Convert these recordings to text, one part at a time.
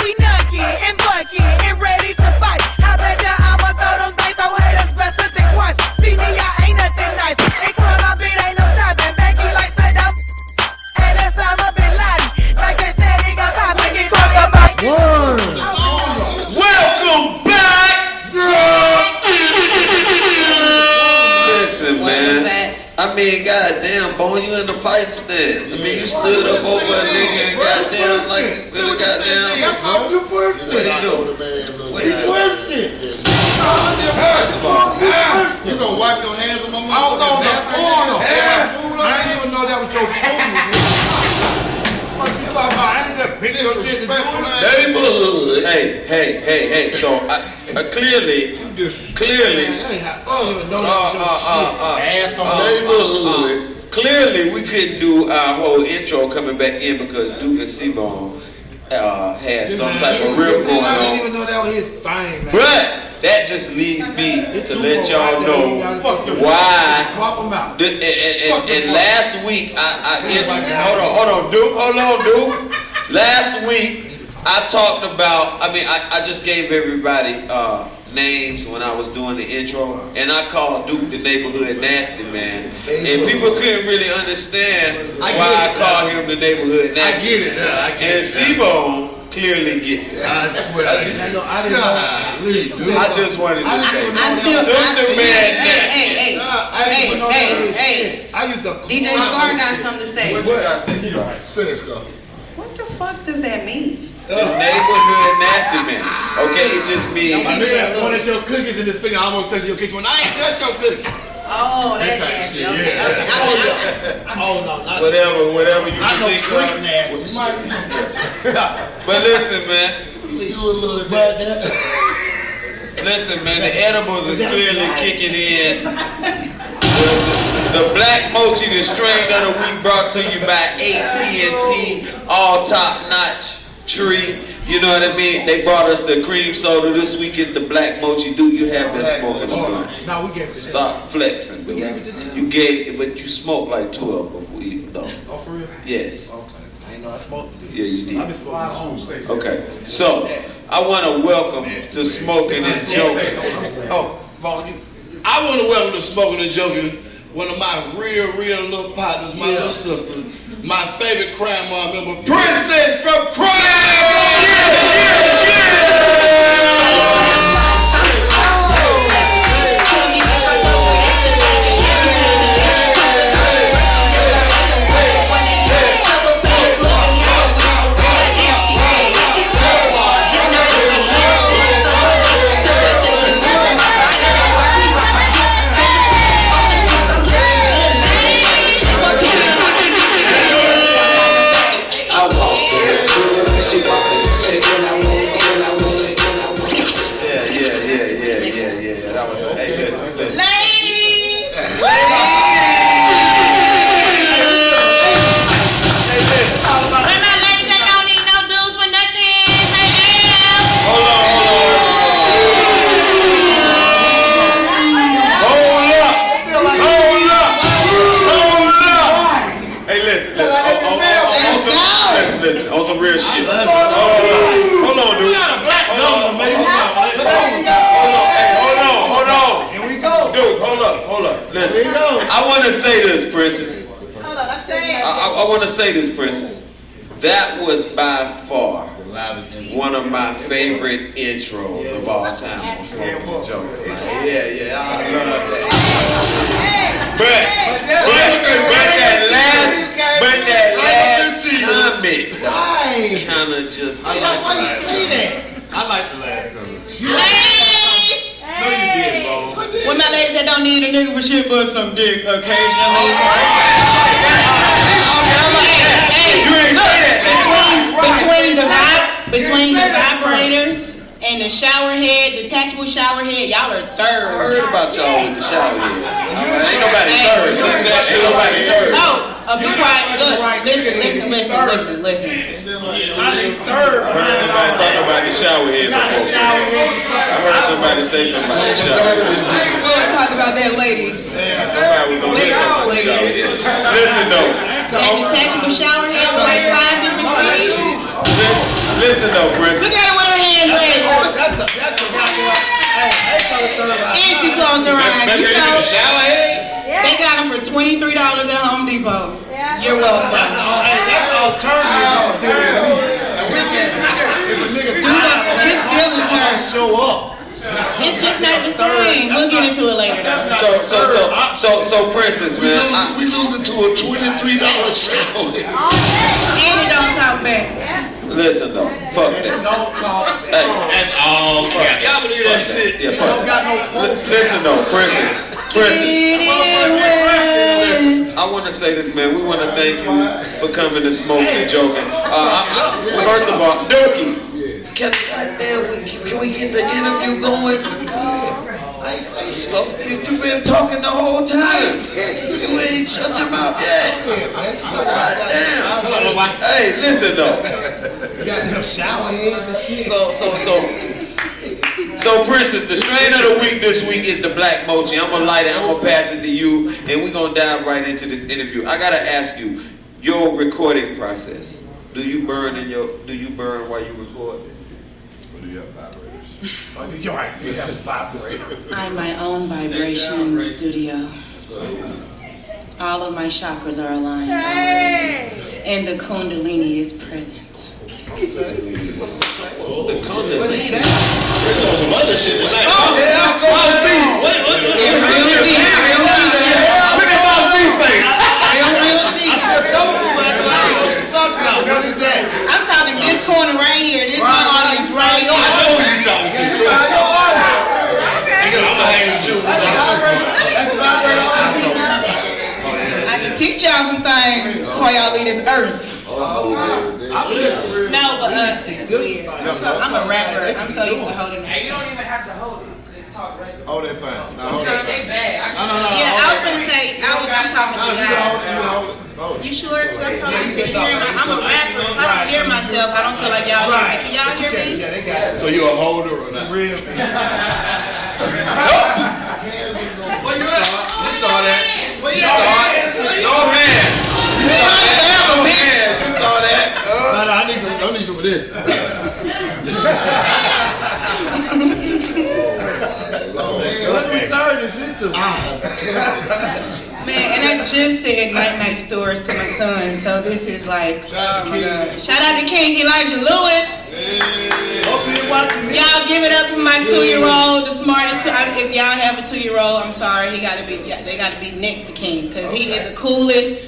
we nucky and bucky and ready to fight. I bet ya I'ma throw them things, so haters best to think once. See me, I ain't nothing nice. In club, my beat ain't no stopping. Becky like Saddam, and that's Osama bin Laden. Like they said, he got pop and get caught up by. Welcome back! Listen, man. I mean, goddamn, boy, you in the fight stance. I mean, you stood up over a nigga and goddamn, like, goddamn. What he do? What he do? You gonna wipe your hands on my mouth? I don't know the corner. I didn't even know that was your phone, man. What you talking about? I ain't just picking your disrespectful neighborhood. Hey. So, clearly. Clearly, we couldn't do our whole intro coming back in because Duke and C-Bone had some type of riff going on. I didn't even know that was his thing, man. But that just leads me to let y'all know why. And last week, hold on, Duke. Last week, I talked about. I mean, I just gave everybody names when I was doing the intro, and I called Duke the neighborhood nasty man, and people couldn't really understand why I called him the neighborhood nasty. I get it. And C-Bone clearly gets it. I swear. I just wanted to say. DJ Scar got something to say. What you gotta say, Scar? Say it, Scar. What the fuck does that mean? The neighborhood nasty man. Okay, it just means. I nigga pointed your cookies in this finger. I almost touched your cookies when I ain't touch your cookies. Oh, that's nasty. Okay. Whatever you can think of. But listen, man. Listen, man. The edibles are clearly kicking in. The Black Mochi, the strain of the week, brought to you by AT&T, all top notch tree. You know what I mean? They brought us the cream soda. This week is the Black Mochi. Do you have been smoking the blunts? No, we gave it to them. Stop flexing. We gave it to them. You gave, but you smoked like 2 of them before you though. Oh, for real? Yes. Okay. I ain't know I smoked. Yeah, you did. I've been smoking. Okay. So I want to welcome to Smoking and Joking. Oh, Vaughn, you. I want to welcome to Smoking and Joking one of my real little partners, my little sister, my favorite crime mob member, Princess from Crime! On some real shit. Hold on, dude. Hold on. Here we go. Dude, hold up. Listen. Here we go. I want to say this, Princess. Hold on, I say I want to say this, Princess. That was by far one of my favorite intros of all time on Smoking and Joking. Yeah, I love that. But that last comment kind of just. Why you say that? I like the last comment. Ladies! No, you did, bro. When my ladies that don't need a nigga for shit but some dick occasionally. Between the vibrator and the shower head, detachable shower head, y'all are third. I heard about y'all with the shower head. Ain't nobody third. Ain't nobody third. Oh, be quiet. Look, listen. I think third. I heard somebody talking about the shower head before. I heard somebody say something about the shower head. We'll talk about that, ladies. Somebody was on there talking about the shower head. Listen though. That detachable shower head with like 5 different speeds. listen though, Princess. Look at her with her hands raised. That's the And she closed her eyes. Maybe You they need know, a shower head? they got them for $23 at Home Depot. You're welcome. That's alternative. If a nigga His feelings hurt. show up. It's just not the same. We'll get into it later though. So Princess, man. We losing to a $23 shower. And it don't talk back. Listen though, fuck that. Don't talk. Hey, That's all crap. Y'all believe that shit? yeah, Don't fuck. got no Listen though, Princess. I want to say this, man. We want to thank you for coming to Smoke and Joking. First of all, Dookie. Can we get the interview going? So you've been talking the whole time. You ain't shut your mouth yet. God damn. Hey, listen though. got enough shower heads and shit. So Princess, the strain of the week this week is the Black Mochi. I'm gonna light it, I'm gonna pass it to you, and we're gonna dive right into this interview. I gotta ask you, your recording process. Do you burn while you record? What do you have, vibrators? Oh, you're right, you have a vibrator. I'm my own vibration studio. All of my chakras are aligned. And the Kundalini is present. The Kundalini. We're doing some other shit tonight. Oh, yeah, Boss B. Wait. Look at Boss B face. What is that? I'm talking this corner right here. This my audience right I here. know who you talking to. Trust me. He gonna start hanging with you. I can teach y'all some things before y'all leave this earth. No, but it's weird. I'm a rapper. I'm so used to holding it. You don't even have to hold it. Just talk regular. Hold that thing. Now hold that thing. They bad. Yeah, I was gonna say, I'm talking to y'all. Hold it. You sure? Cause I'm so used to hearing I'm a rapper. If I don't hear myself, I don't feel like y'all hear me. Can y'all hear me? Yeah, they got it. So you a holder or not? Real. Where you at? You saw that. Where you You saw it. No hands. You saw that. No hands. You saw that. No, I need some of this. What return is into? Man, and I just said night stories to my son, so this is like, oh my God. Shout out to King Elijah Lewis. Hope you're watching me. Y'all give it up for my 2-year-old, the smartest. If y'all have a 2-year-old, I'm sorry, they gotta be next to King, cause he is the coolest.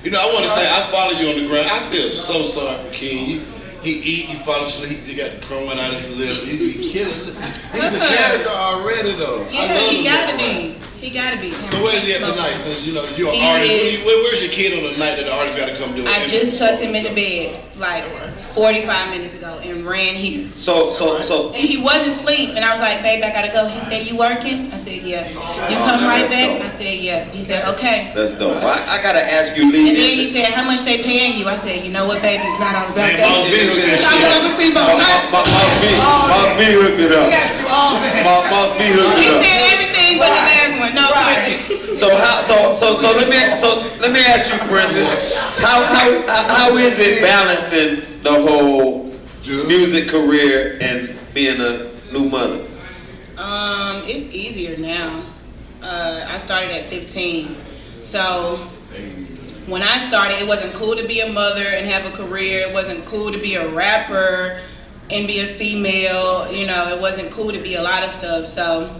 You know, I want to say I follow you on the ground. I feel so sorry for King. He eat, he fall asleep, he got the crumb out of his lip. You be kidding. He's a character already though. I Yeah, love he him. gotta be. He gotta be. So where's he at tonight? Since you know you're an He artist, is- where's your kid on the night that the artist got to come do it? I just tucked him in the bed like 45 minutes ago and ran here. So. And he wasn't asleep, and I was like, babe, I gotta go. He said, you working? I said, yeah. You come right back? I said, yeah. He said, okay. That's dope. I gotta ask you, Lee. And then he said, how much they paying you? I said, you know what, baby, it's not all about Man, Boss that. B hooked that I'm shit. gonna see my life. Boss B hooked it up. Boss B hooked He it up. said everything but the last one. No, So let me ask you, Princess, how is it balancing the whole music career and being a new mother? It's easier now. I started at 15, so when I started, it wasn't cool to be a mother and have a career. It wasn't cool to be a rapper and be a female. You know, it wasn't cool to be a lot of stuff. So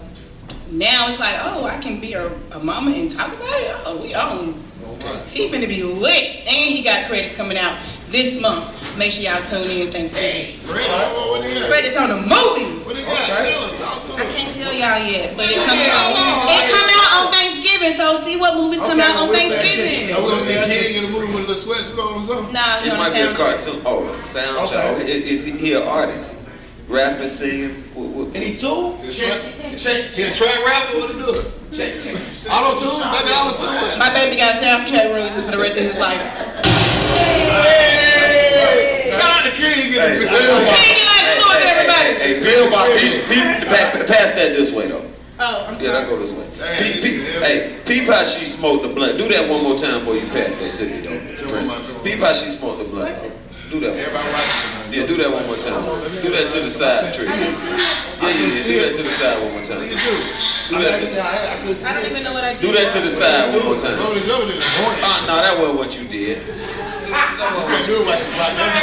now it's like, oh, I can be a mama and talk about it. Oh, we on. He finna be lit, and he got credits coming out this month. Make sure y'all tune in. Thanks. What do you got? Credits on the movie. What do you got? Tell us, talk to I us. can't tell y'all yet, but it come out on Thanksgiving. So see what movies come out on Thanksgiving. Are we gonna see King in the movie with a little sweatsuit on or something? Nah, he It on might the be a soundtrack. cartoon. Oh, soundtrack. Is he an artist? Rapping, singing? Any tool? He a track rapper? What he doing? Auto-tune? Baby, auto-tune. My baby got soundtrack royalties for the rest of his life. Hey! Shout out to King. Get a bill box. King Elijah Lewis, everybody. Hey, Bill box. pass that this way though. Oh, I'm Yeah, that sorry. go this way. Hey, peep how she smoked the blunt. Do that one more time before you pass that to me though, Princess. Peep how she smoked the blunt. Do that one. Everybody right. Yeah, do that one more time. Do that to the side, Trick. Yeah, do that to the side one more time. Do that to I don't even know what I did. do that to the side one more time. No, that wasn't what you did. That wasn't what you did.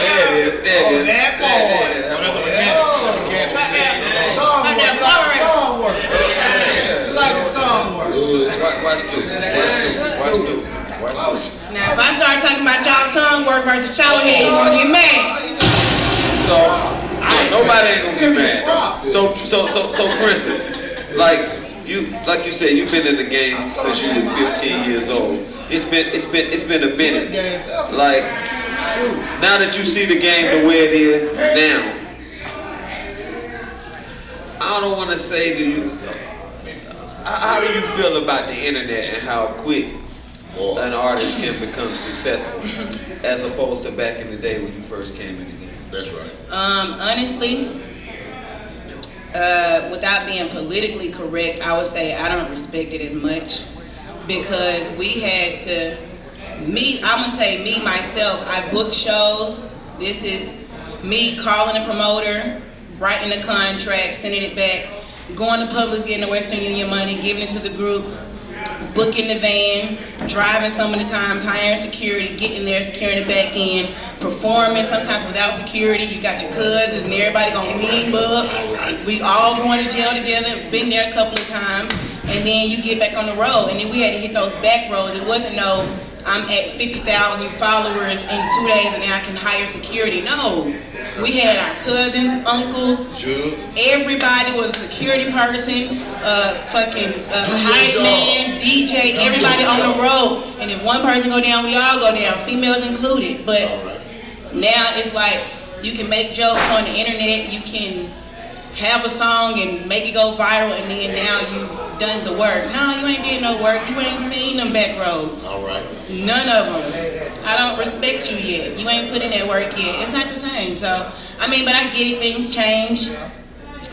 There it is. There it is. Watch two. Now, if I start talking about y'all tongue work versus shower head, you gonna get mad. So, nobody ain't gonna get mad. So, Princess, like you said, you've been in the game since you was 15 years old. It's been a minute. Like, now that you see the game the way it is now, I don't want to say to you, how do you feel about the internet and how quick an artist can become successful as opposed to back in the day when you first came in the game? That's right. Honestly, without being politically correct, I would say I don't respect it as much because we had to, I'm gonna say me, myself, I book shows. This is me calling a promoter, writing a contract, sending it back, going to Publix, getting the Western Union money, giving it to the group, booking the van, driving some of the times, hiring security, getting there, securing it back in, performing sometimes without security. You got your cousins and everybody gonna team up. We all going to jail together, been there a couple of times, and then you get back on the road. And then we had to hit those back roads. It wasn't no, I'm at 50,000 followers in 2 days and now I can hire security. No, we had our cousins, uncles, everybody was a security person, hype man, DJ, everybody on the road. And if one person go down, we all go down, females included. But now it's like you can make jokes on the internet, you can have a song and make it go viral, and then now you've done the work. No, you ain't did no work. You ain't seen them back roads. All right. None of them. I don't respect you yet. You ain't put in that work yet. It's not the same. So, I mean, but I get it. Things change.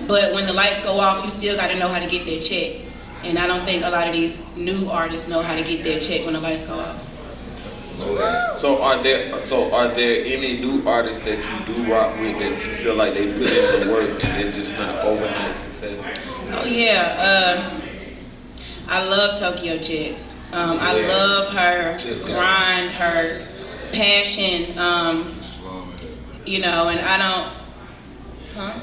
But when the lights go off, you still got to know how to get that check. And I don't think a lot of these new artists know how to get their check when the lights go off. So are there any new artists that you do rock with that you feel like they put in the work and they're just not overnight success? Oh yeah, I love Tokyo Jets. I love her grind, her passion. You know, and I don't.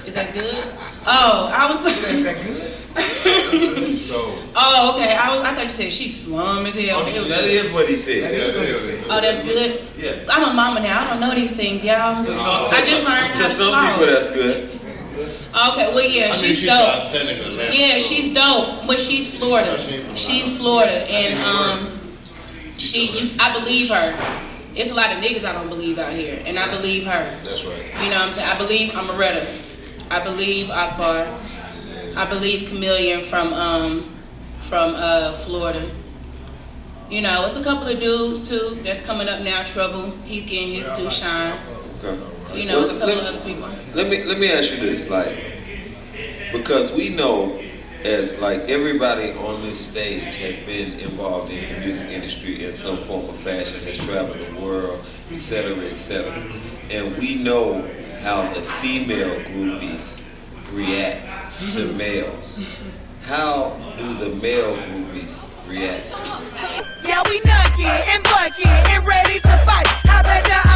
Is that good? Oh, I was. Is that good? Oh, okay. I thought you said she's slum as hell. That is what he said. Oh, that's good? Yeah. I'm a mama now. I don't know these things, y'all. I just learned how to some people, that's good. Okay, well, yeah, she's dope. Yeah, she's dope, but she's Florida. She's Florida, and I believe her. It's a lot of niggas I don't believe out here, and I believe her. That's right. You know what I'm saying? I believe Amaretta. I believe Akbar. I believe Chameleon from Florida. You know, it's a couple of dudes too that's coming up now. Trouble, he's getting his due shine. Okay. You know, it's a couple of other people. Let me ask you this, like, because we know as like everybody on this stage has been involved in the music industry in some form of fashion, has traveled the world, etc., etc., and we know how the female groupies react to males. How do the male groupies react to it? Yeah, we nuggin' and buckin' and ready to fight. How about y'all